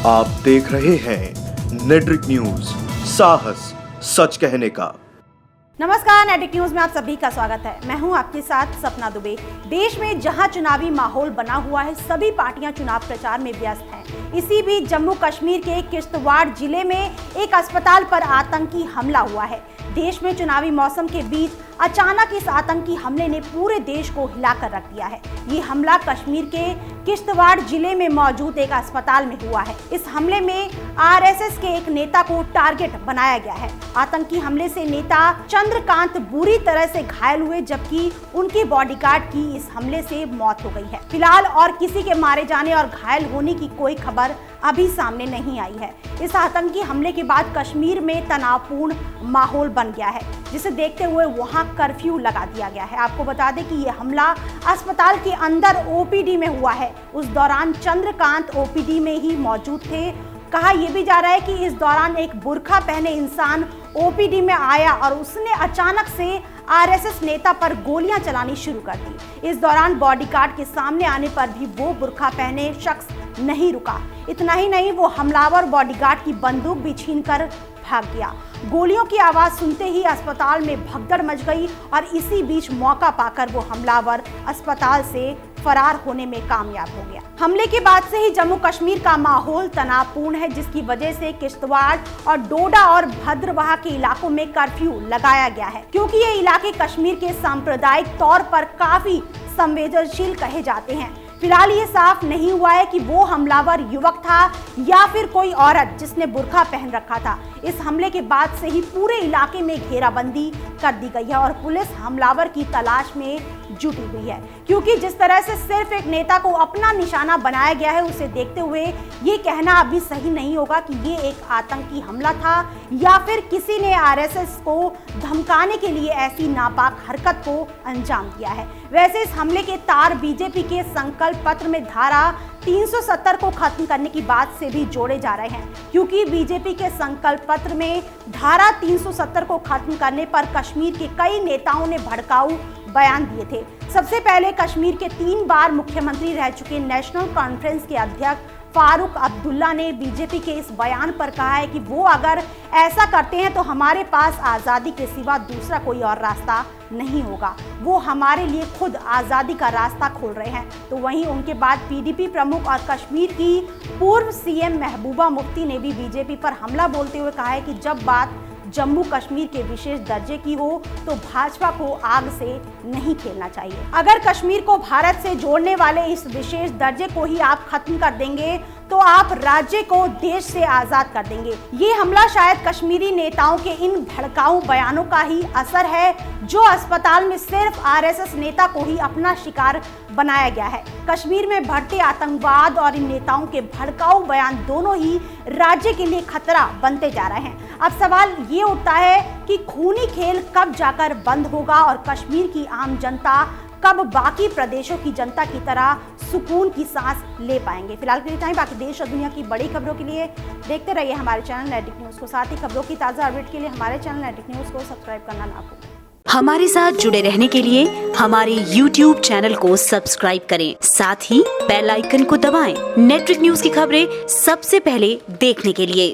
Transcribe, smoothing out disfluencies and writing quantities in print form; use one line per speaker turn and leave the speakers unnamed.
आप देख रहे हैं नेट्रिक न्यूज, साहस सच कहने का।
नमस्कार, नेट्रिक न्यूज में आप सभी का स्वागत है। मैं हूं आपके साथ सपना दुबे। देश में जहां चुनावी माहौल बना हुआ है, सभी पार्टियां चुनाव प्रचार में व्यस्त हैं। इसी बीच जम्मू कश्मीर के किश्तवाड़ जिले में एक अस्पताल पर आतंकी हमला हुआ है। देश में चुनावी मौसम के बीच अचानक इस आतंकी हमले ने पूरे देश को हिलाकर रख दिया है। ये हमला कश्मीर के किश्तवाड़ जिले में मौजूद एक अस्पताल में हुआ है। इस हमले में आरएसएस के एक नेता को टारगेट बनाया गया है। आतंकी हमले से नेता चंद्रकांत बुरी तरह से घायल हुए, जबकि उनके बॉडीगार्ड की इस हमले से मौत हो गई है। फिलहाल और किसी के मारे जाने और घायल होने की कोई खबर अभी सामने नहीं आई है। इस आतंकी हमले के बाद कश्मीर में तनावपूर्ण माहौल बन गया है, जिसे देखते हुए वहां कर्फ्यू लगा दिया गया है। आपको बता दें कि यह हमला अस्पताल के अंदर ओपीडी में हुआ है। उस दौरान चंद्रकांत ओपीडी में ही मौजूद थे। कहा यह भी जा रहा है कि इस दौरान एक बुर्का पहने इंसान ओपीडी में आया और उसने अचानक से आरएसएस नेता पर गोलियां चलानी शुरू कर दी। इस दौरान बॉडीगार्ड के सामने आने पर भी वो बुर्का पहने शख्स नहीं रुका। इतना ही नहीं, वो हमलावर बॉडीगार्ड की बंदूक भी छीनकर भाग गया। गोलियों की आवाज सुनते ही अस्पताल में भगदड़ मच गई और इसी बीच मौका पाकर वो हमलावर अस्पताल से फरार होने में कामयाब हो गया। हमले के बाद से ही जम्मू कश्मीर का माहौल तनावपूर्ण है, जिसकी वजह से किश्तवाड़ और डोडा और भद्रवाह के इलाकों में कर्फ्यू लगाया गया है, क्योंकि ये इलाके कश्मीर के सांप्रदायिक तौर पर काफी संवेदनशील कहे जाते हैं। फिलहाल ये साफ नहीं हुआ है कि वो हमलावर युवक था या फिर कोई औरत जिसने बुर्का पहन रखा था। इस हमले के बाद से ही पूरे इलाके में घेराबंदी कर दी गई है और पुलिस हमलावर की तलाश में जुटी हुई है, क्योंकि जिस तरह से सिर्फ एक नेता को अपना निशाना बनाया गया है, उसे देखते हुए ये कहना अभी सही नहीं होगा कि ये एक आतंकी हमला था या फिर किसी ने आरएसएस को धमकाने के लिए ऐसी नापाक हरकत को अंजाम दिया है। वैसे इस हमले के तार बीजेपी के संकल्प पत्र में धारा 370 को खत्म करने की बात से भी जोड़े जा रहे हैं, क्योंकि बीजेपी के संकल्प पत्र में धारा 370 को खत्म करने पर कश्मीर के कई नेताओं ने भड़काऊ बयान दिए थे। सबसे पहले कश्मीर के 3 बार मुख्यमंत्री रह चुके नेशनल कॉन्फ्रेंस के अध्यक्ष फारूक अब्दुल्ला ने बीजेपी के इस बयान पर कहा है कि वो अगर ऐसा करते हैं तो हमारे पास आज़ादी के सिवा दूसरा कोई और रास्ता नहीं होगा। वो हमारे लिए खुद आज़ादी का रास्ता खोल रहे हैं। तो वहीं उनके बाद पीडीपी प्रमुख और कश्मीर की पूर्व सीएम महबूबा मुफ्ती ने भी बीजेपी पर हमला बोलते हुए कहा है कि जब बात जम्मू कश्मीर के विशेष दर्जे की हो तो भाजपा को आग से नहीं खेलना चाहिए। अगर कश्मीर को भारत से जोड़ने वाले इस विशेष दर्जे को ही आप खत्म कर देंगे तो आप राज्य को देश से आजाद कर देंगे। ये हमला शायद कश्मीरी नेताओं के इन भड़काऊ बयानों का ही असर है, जो अस्पताल में सिर्फ आरएसएस नेता को ही अपना शिकार बनाया गया है। कश्मीर में बढ़ते आतंकवाद और इन नेताओं के भड़काऊ बयान दोनों ही राज्य के लिए खतरा बनते जा रहे हैं। अब सवाल ये उठता है कि खूनी खेल कब जाकर बंद होगा और कश्मीर की आम जनता कब बाकी प्रदेशों की जनता की तरह सुकून की सांस ले पाएंगे। फिलहाल के लिए इतना ही। बाकी देश और दुनिया की बड़ी खबरों के लिए देखते रहिए हमारे चैनल नेट्रिक न्यूज को। साथ ही खबरों की ताज़ा अपडेट के लिए हमारे चैनल नेट्रिक न्यूज को सब्सक्राइब करना ना भूलें।
हमारे साथ जुड़े रहने के लिए हमारे YouTube चैनल को सब्सक्राइब करें, साथ ही बेल आइकन को दबाएं। नेट्रिक न्यूज की खबरें सबसे पहले देखने के लिए।